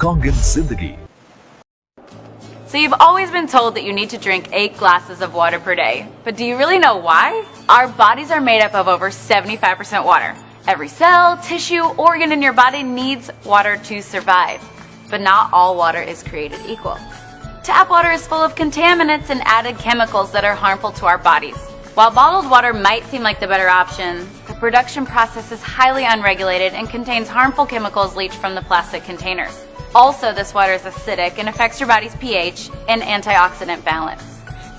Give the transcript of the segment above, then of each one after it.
Kangen Zindagi. So you've always been told that you need to drink 8 glasses of water per day, but do you really know why? Our bodies are made up of over 75% water. Every cell, tissue, organ in your body needs water to survive, but not all water is created equal. Tap water is full of contaminants and added chemicals that are harmful to our bodies. While bottled water might seem like the better option, the production process is highly unregulated and contains harmful chemicals leached from the plastic containers. Also, this water is acidic and affects your body's pH and antioxidant balance.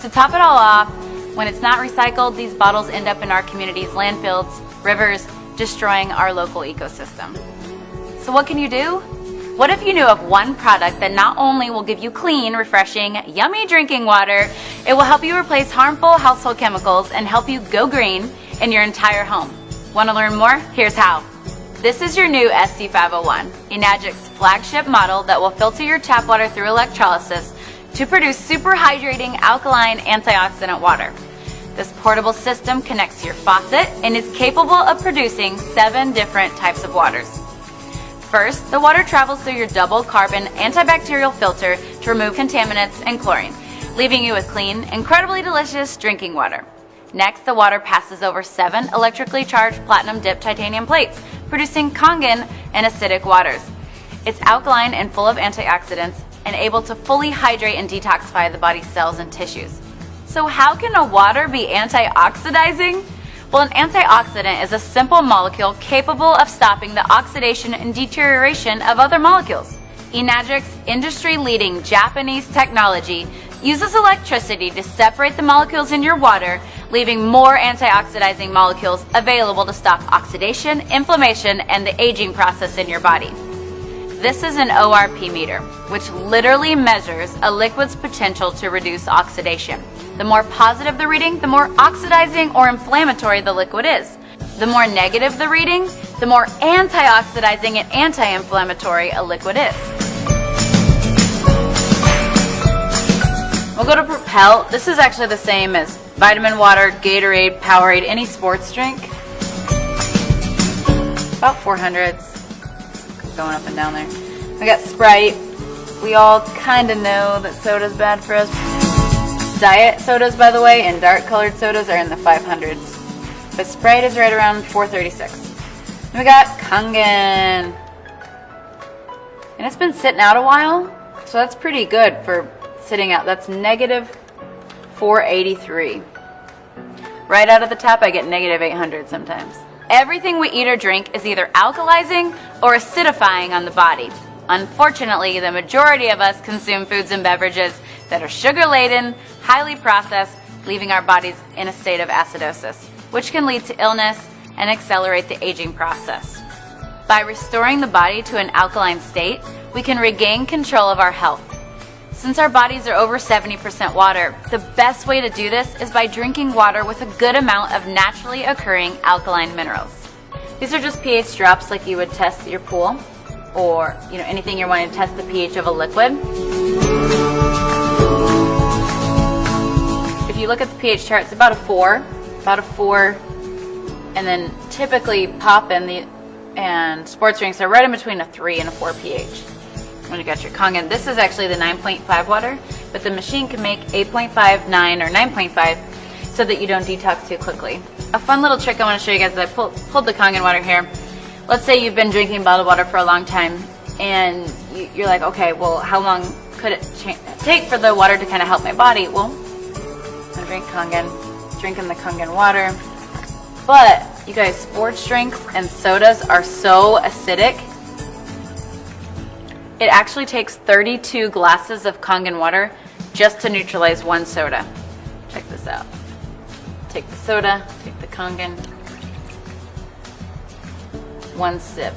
To top it all off, when it's not recycled, these bottles end up in our community's landfills, rivers, destroying our local ecosystem. So what can you do? What if you knew of one product that not only will give you clean, refreshing, yummy drinking water, it will help you replace harmful household chemicals and help you go green in your entire home? Want to learn more? Here's how. This is your new SC501, Enagic's flagship model that will filter your tap water through electrolysis to produce super hydrating alkaline antioxidant water. This portable system connects to your faucet and is capable of producing 7 different types of waters. First, the water travels through your double carbon antibacterial filter to remove contaminants and chlorine, leaving you with clean, incredibly delicious drinking water. Next, the water passes over 7 electrically charged platinum-dipped titanium plates, producing Kangen and acidic waters. It's alkaline and full of antioxidants and able to fully hydrate and detoxify the body's cells and tissues. So how can a water be antioxidizing? Well, an antioxidant is a simple molecule capable of stopping the oxidation and deterioration of other molecules. Enagic's industry-leading Japanese technology uses electricity to separate the molecules in your water, leaving more antioxidizing molecules available to stop oxidation, inflammation, and the aging process in your body. This is an ORP meter, which literally measures a liquid's potential to reduce oxidation. The more positive the reading, the more oxidizing or inflammatory the liquid is. The more negative the reading, the more antioxidizing and anti-inflammatory a liquid is. We'll go to Propel. This is actually the same as vitamin water, Gatorade, Powerade, any sports drink. About 400s. Going up and down there. We got Sprite. We all kind of know that soda's bad for us. Diet sodas, by the way, and dark colored sodas are in the 500s. But Sprite is right around 436. And we got Kangen. And it's been sitting out a while, so that's pretty good for sitting out. That's negative 483. Right out of the tap, I get negative 800 sometimes. Everything we eat or drink is either alkalizing or acidifying on the body. Unfortunately, the majority of us consume foods and beverages that are sugar-laden, highly processed, leaving our bodies in a state of acidosis, which can lead to illness and accelerate the aging process. By restoring the body to an alkaline state, we can regain control of our health. Since our bodies are over 70% water, the best way to do this is by drinking water with a good amount of naturally occurring alkaline minerals. These are just pH drops like you would test your pool or anything you're wanting to test the pH of a liquid. If you look at the pH chart, it's about a 4, and then typically pop and sports drinks are right in between a 3 and a 4 pH. When you got your Kangen, this is actually the 9.5 water, but the machine can make 8.5, 9, or 9.5 so that you don't detox too quickly. A fun little trick I want to show you guys is I pulled the Kangen water here. Let's say you've been drinking bottled water for a long time, and you're like, okay, well, how long could it take for the water to kind of help my body? Well, I drink Kangen, drinking the Kangen water. But, you guys, sports drinks and sodas are so acidic. It actually takes 32 glasses of Kangen water just to neutralize 1 soda. Check this out. Take the soda, take the Kangen. 1 sip.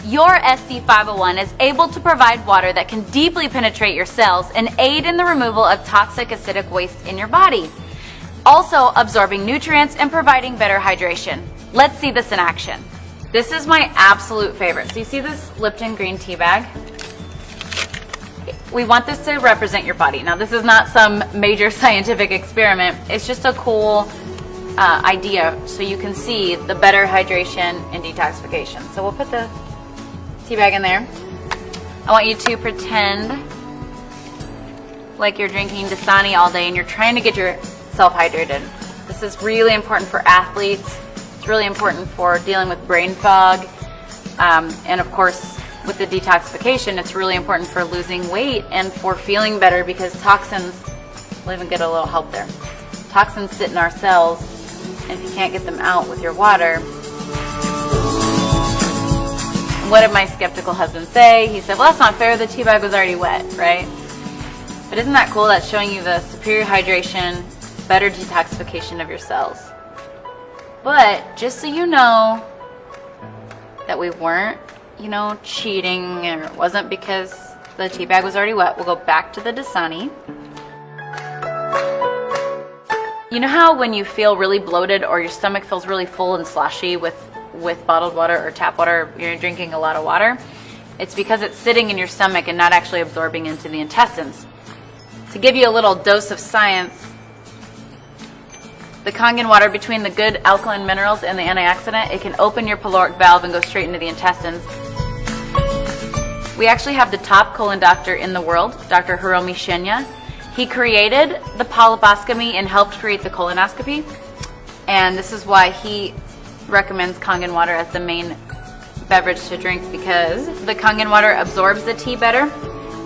Your SC501 is able to provide water that can deeply penetrate your cells and aid in the removal of toxic acidic waste in your body, also absorbing nutrients and providing better hydration. Let's see this in action. This is my absolute favorite. So you see this Lipton green tea bag? We want this to represent your body. Now, this is not some major scientific experiment. It's just a cool idea so you can see the better hydration and detoxification. So we'll put the tea bag in there. I want you to pretend like you're drinking Dasani all day and you're trying to get yourself hydrated. This is really important for athletes. It's really important for dealing with brain fog. And of course, with the detoxification, it's really important for losing weight and for feeling better, because toxins, we'll even get a little help there. Toxins sit in our cells, and if you can't get them out with your water. What did my skeptical husband say? He said, well, that's not fair. The tea bag was already wet, right? But isn't that cool? That's showing you the superior hydration, better detoxification of your cells. But just so you know that we weren't, cheating, and it wasn't because the tea bag was already wet. We'll go back to the Dasani. You know how when you feel really bloated or your stomach feels really full and sloshy with bottled water or tap water, you're drinking a lot of water? It's because it's sitting in your stomach and not actually absorbing into the intestines. To give you a little dose of science, the Kangen water, between the good alkaline minerals and the antioxidant, it can open your pyloric valve and go straight into the intestines. We actually have the top colon doctor in the world, Dr. Hiromi Shinya. He created the polyposcopy and helped create the colonoscopy. And this is why he recommends Kangen water as the main beverage to drink, because the Kangen water absorbs the tea better.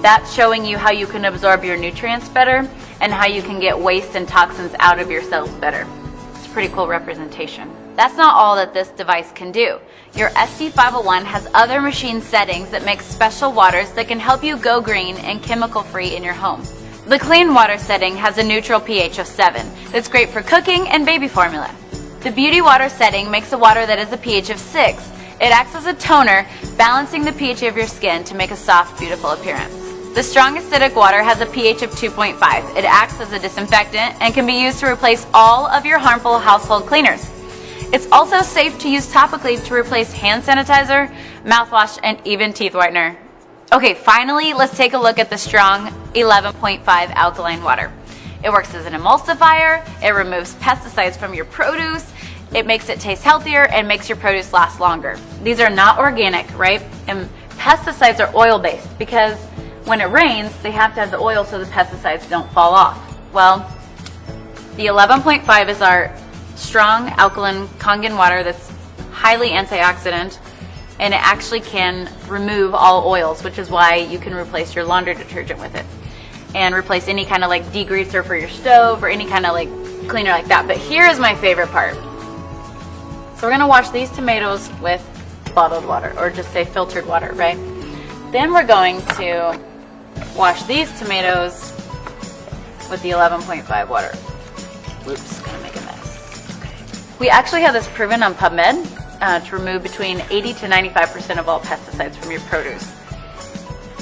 That's showing you how you can absorb your nutrients better and how you can get waste and toxins out of your cells better. It's a pretty cool representation. That's not all that this device can do. Your SD501 has other machine settings that make special waters that can help you go green and chemical-free in your home. The clean water setting has a neutral pH of 7 that's great for cooking and baby formula. The beauty water setting makes a water that has a pH of 6. It acts as a toner, balancing the pH of your skin to make a soft, beautiful appearance. The strong acidic water has a pH of 2.5. It acts as a disinfectant and can be used to replace all of your harmful household cleaners. It's also safe to use topically to replace hand sanitizer, mouthwash, and even teeth whitener. Okay, finally, let's take a look at the strong 11.5 alkaline water. It works as an emulsifier, it removes pesticides from your produce, it makes it taste healthier, and makes your produce last longer. These are not organic, right? And pesticides are oil-based because when it rains, they have to have the oil so the pesticides don't fall off. Well, the 11.5 is our strong alkaline Kangen water that's highly antioxidant, and it actually can remove all oils, which is why you can replace your laundry detergent with it and replace any kind of like degreaser for your stove or any kind of like cleaner like that. But here is my favorite part. So we're gonna wash these tomatoes with bottled water, or just say filtered water, right? Then we're going to wash these tomatoes with the 11.5 water. Oops, gonna make a mess. Okay. We actually have this proven on PubMed to remove between 80 to 95% of all pesticides from your produce.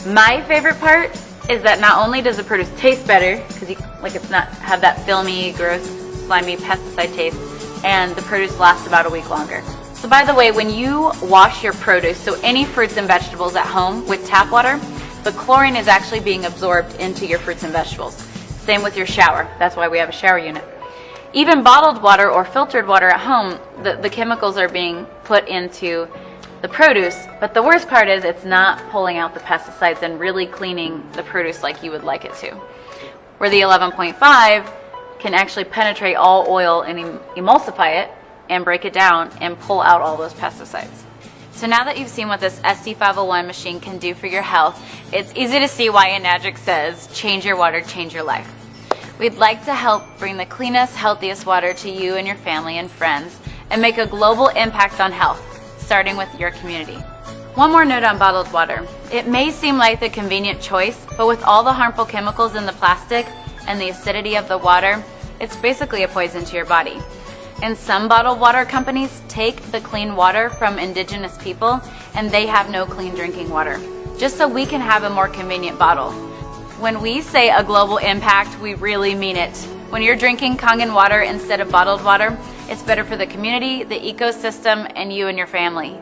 My favorite part is that not only does the produce taste better, because it's not have that filmy, gross, slimy pesticide taste, and the produce lasts about a week longer. So by the way, when you wash your produce, so any fruits and vegetables at home with tap water, the chlorine is actually being absorbed into your fruits and vegetables. Same with your shower. That's why we have a shower unit. Even bottled water or filtered water at home, the chemicals are being put into the produce, but the worst part is it's not pulling out the pesticides and really cleaning the produce like you would like it to. Where the 11.5 can actually penetrate all oil and emulsify it and break it down and pull out all those pesticides. So now that you've seen what this SD501 machine can do for your health, it's easy to see why Enagic says, change your water, change your life. We'd like to help bring the cleanest, healthiest water to you and your family and friends and make a global impact on health, starting with your community. One more note on bottled water. It may seem like the convenient choice, but with all the harmful chemicals in the plastic and the acidity of the water, it's basically a poison to your body. And some bottled water companies take the clean water from indigenous people and they have no clean drinking water, just so we can have a more convenient bottle. When we say a global impact, we really mean it. When you're drinking Kangen water instead of bottled water, it's better for the community, the ecosystem, and you and your family.